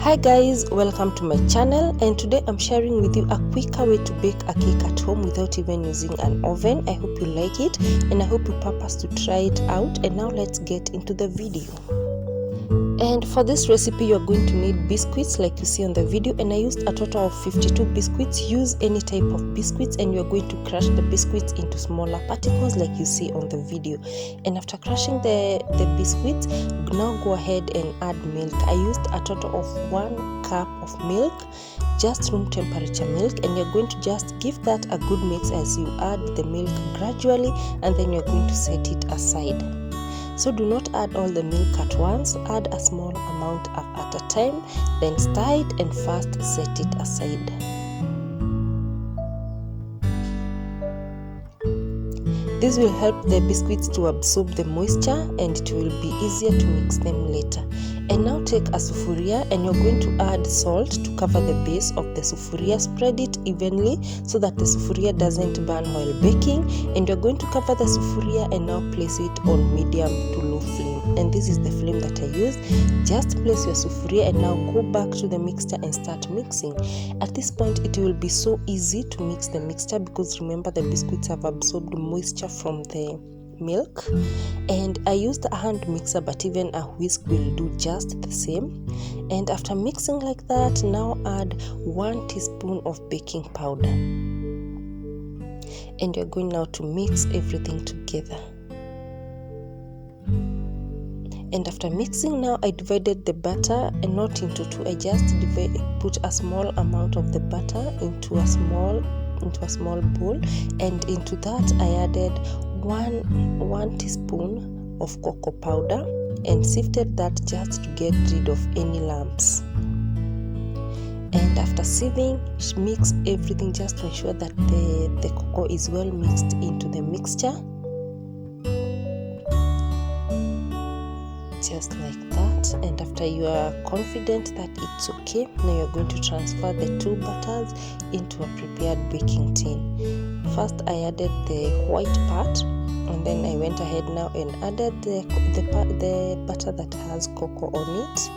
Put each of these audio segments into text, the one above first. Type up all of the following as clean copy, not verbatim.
Hi guys, welcome to my channel, and today I'm sharing with you a quicker way to bake a cake at home without even using an oven. I hope you like it and I hope you purpose to try it out. And now let's get into the video. And for this recipe you're going to need biscuits like you see on the video, and I used a total of 52 biscuits. Use any type of biscuits, and you're going to crush the biscuits into smaller particles like you see on the video. And after crushing the biscuits, now go ahead and add milk. I used a total of 1 cup of milk, just room temperature milk, and you're going to just give that a good mix as you add the milk gradually, and then you're going to set it aside. So do not add all the milk at once, add a small amount at a time, then stir it and first set it aside. This will help the biscuits to absorb the moisture and it will be easier to mix them later. And now take a sufuria, and you're going to add salt to cover the base of the sufuria. Spread it evenly so that the sufuria doesn't burn while baking. And you're going to cover the sufuria and now place it on medium to low flame. And this is the flame that I used. Just place your sufuria and now go back to the mixture and start mixing. At this point it will be so easy to mix the mixture because remember the biscuits have absorbed moisture from the milk. And I used a hand mixer, but even a whisk will do just the same. And after mixing like that, now add 1 teaspoon of baking powder, and you're going now to mix everything together. And after mixing, now I divided the butter, and not into two. I just put a small amount of the butter into a small bowl, and into that I added one teaspoon of cocoa powder and sifted that just to get rid of any lumps. And after sieving, mix everything just to ensure that the cocoa is well mixed into the mixture, just like that. And after you are confident that it's okay, now you're going to transfer the 2 butters into a prepared baking tin. First I added the white part, and then I went ahead now and added the butter that has cocoa on it.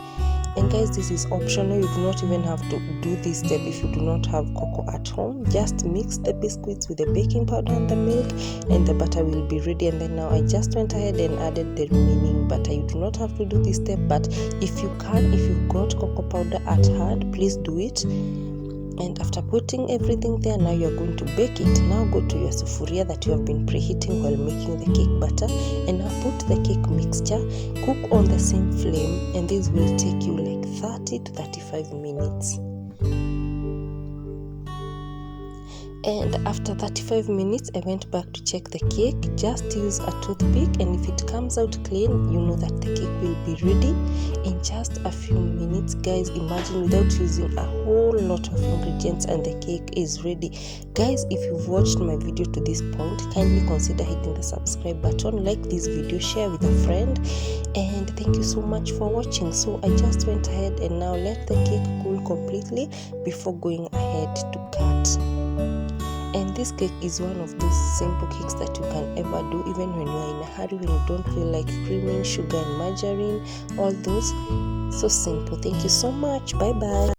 And guys, this is optional. You do not even have to do this step if you do not have cocoa at home. Just mix the biscuits with the baking powder and the milk, and the butter will be ready. And then now I just went ahead and added the remaining butter. You do not have to do this step, but if you can, if you've got cocoa powder at hand, please do it. And after putting everything there, now you're going to bake it. Now go to your sufuria that you have been preheating while making the cake batter, and now put the cake mixture, cook on the same flame, and this will take you like 30 to 35 minutes. And after 35 minutes, I went back to check the cake. Just use a toothpick, and if it comes out clean, you know that the cake will be ready in just a few minutes. Guys, imagine without using a whole lot of ingredients and the cake is ready. Guys, if you've watched my video to this point, kindly consider hitting the subscribe button, like this video, share with a friend, and thank you so much for watching. So I just went ahead and now let the cake cool completely before going ahead to cut. And this cake is one of those simple cakes that you can ever do, even when you are in a hurry, when you don't feel like creaming sugar and margarine, all those. So simple. Thank you so much. Bye bye.